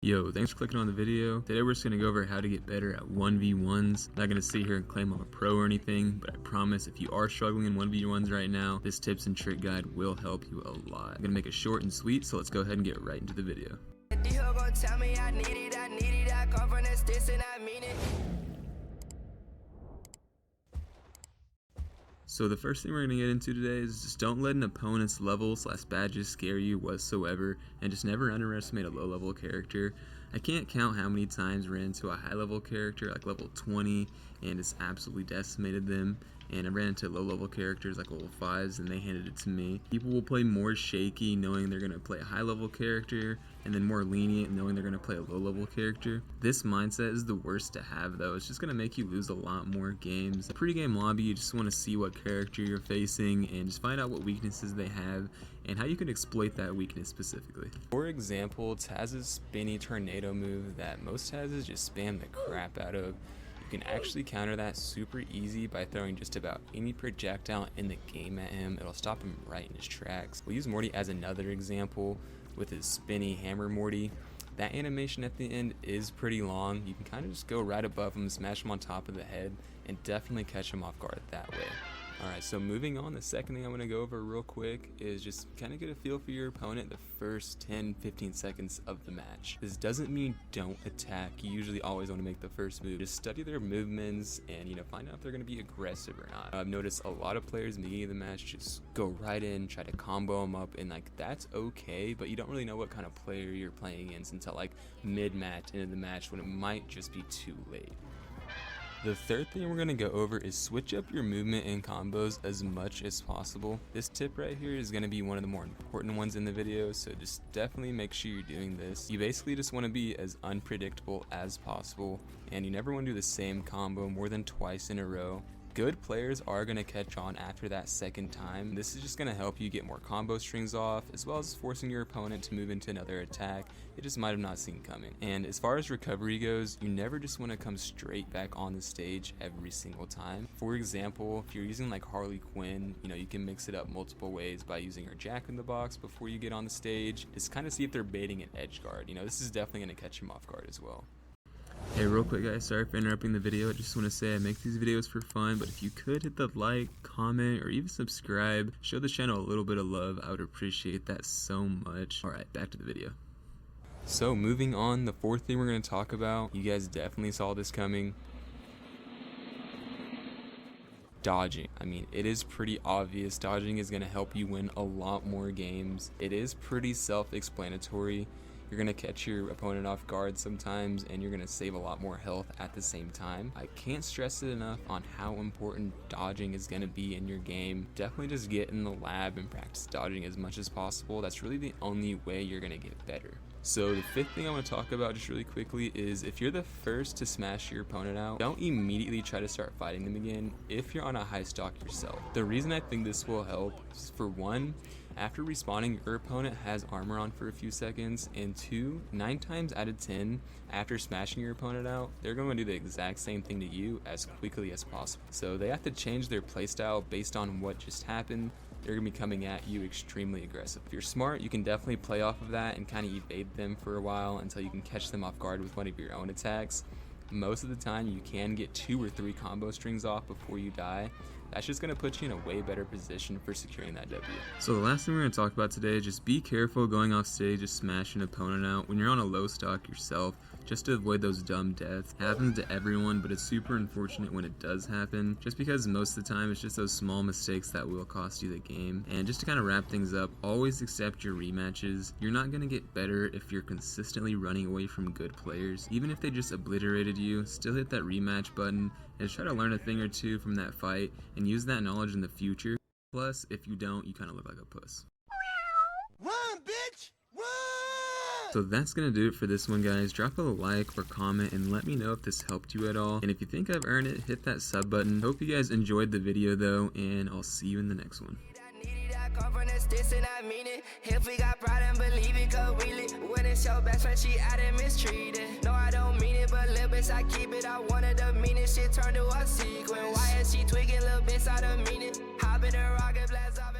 Yo, thanks for clicking on the video. Today we're just going to go over how to get better at 1v1s. Not going to sit here and claim I'm a pro or anything, but I promise if you are struggling in 1v1s right now, this tips and trick guide will help you a lot. I'm going to make it short and sweet, so let's go ahead and get right into the video. So the first thing we're going to get into today is just don't let an opponent's level/badges scare you whatsoever, and just never underestimate a low level character. I can't count how many times I ran into a high level character like level 20 and it's absolutely decimated them, and I ran into low level characters like level 5s and they handed it to me. People will play more shaky knowing they're going to play a high level character, and then more lenient knowing they're going to play a low level character. This mindset is the worst to have though. It's just going to make you lose a lot more games. A pre-game lobby, you just want to see what character you're facing and just find out what weaknesses they have and how you can exploit that weakness specifically. For example, Taz's spinny tornado move that most Taz's just spam the crap out of. You can actually counter that super easy by throwing just about any projectile in the game at him. It'll stop him right in his tracks. We'll use Morty as another example with his spinny hammer Morty. That animation at the end is pretty long. You can kind of just go right above him, smash him on top of the head, and definitely catch him off guard that way. Alright, so moving on, the second thing I'm going to go over real quick is just kind of get a feel for your opponent the first 10-15 seconds of the match. This doesn't mean don't attack. You usually always want to make the first move. Just study their movements and, find out if they're going to be aggressive or not. I've noticed a lot of players in the beginning of the match just go right in, try to combo them up, and that's okay, but you don't really know what kind of player you're playing against until mid-match, into the match, when it might just be too late. The third thing we're going to go over is switch up your movement and combos as much as possible. This tip right here is going to be one of the more important ones in the video, so just definitely make sure you're doing this. You basically just want to be as unpredictable as possible, and you never want to do the same combo more than twice in a row. Good players are going to catch on after that second time. This is just going to help you get more combo strings off, as well as forcing your opponent to move into another attack it just might have not seen coming. And as far as recovery goes, you never just want to come straight back on the stage every single time. For example, if you're using Harley Quinn, you can mix it up multiple ways by using her Jack in the Box before you get on the stage. Just kind of see if they're baiting an edge guard. This is definitely going to catch them off guard as well. Hey, real quick guys, sorry for interrupting the video. I just want to say I make these videos for fun, but if you could hit the like, comment, or even subscribe, show the channel a little bit of love, I would appreciate that so much. Alright, back to the video. So moving on, the fourth thing we're going to talk about, you guys definitely saw this coming. Dodging. It is pretty obvious. Dodging is going to help you win a lot more games. It is pretty self-explanatory. You're going to catch your opponent off guard sometimes, and you're going to save a lot more health at the same time. I can't stress it enough on how important dodging is going to be in your game. Definitely just get in the lab and practice dodging as much as possible. That's really the only way you're going to get better. So the fifth thing I want to talk about just really quickly is if you're the first to smash your opponent out, don't immediately try to start fighting them again if you're on a high stock yourself. The reason I think this will help is, for one, after respawning, your opponent has armor on for a few seconds, and two, 9 times out of 10, after smashing your opponent out, they're going to do the exact same thing to you as quickly as possible. So they have to change their playstyle based on what just happened. They're going to be coming at you extremely aggressive. If you're smart, you can definitely play off of that and kind of evade them for a while until you can catch them off guard with one of your own attacks. Most of the time, you can get 2 or 3 combo strings off before you die. That's just going to put you in a way better position for securing that W. So the last thing we're going to talk about today is just be careful going off stage, just smash an opponent out when you're on a low stock yourself, just to avoid those dumb deaths. It happens to everyone, but it's super unfortunate when it does happen, just because most of the time it's just those small mistakes that will cost you the game. And just to kind of wrap things up, always accept your rematches. You're not going to get better if you're consistently running away from good players. Even if they just obliterated you, still hit that rematch button and just try to learn a thing or two from that fight and use that knowledge in the future. Plus, if you don't, you kind of look like a puss. Run, bitch! Run! So that's gonna do it for this one, guys. Drop a like or comment and let me know if this helped you at all. And if you think I've earned it, hit that sub button. Hope you guys enjoyed the video though, and I'll see you in the next one. If we got pride and believe it, cause we lit. When it's your best friend, she out and mistreated. No, I don't mean it, but little bits I keep it. I wanted the meaning, shit turned to a sequence. Why is she tweaking little bits out of meaning? Hop in a rocket blast off.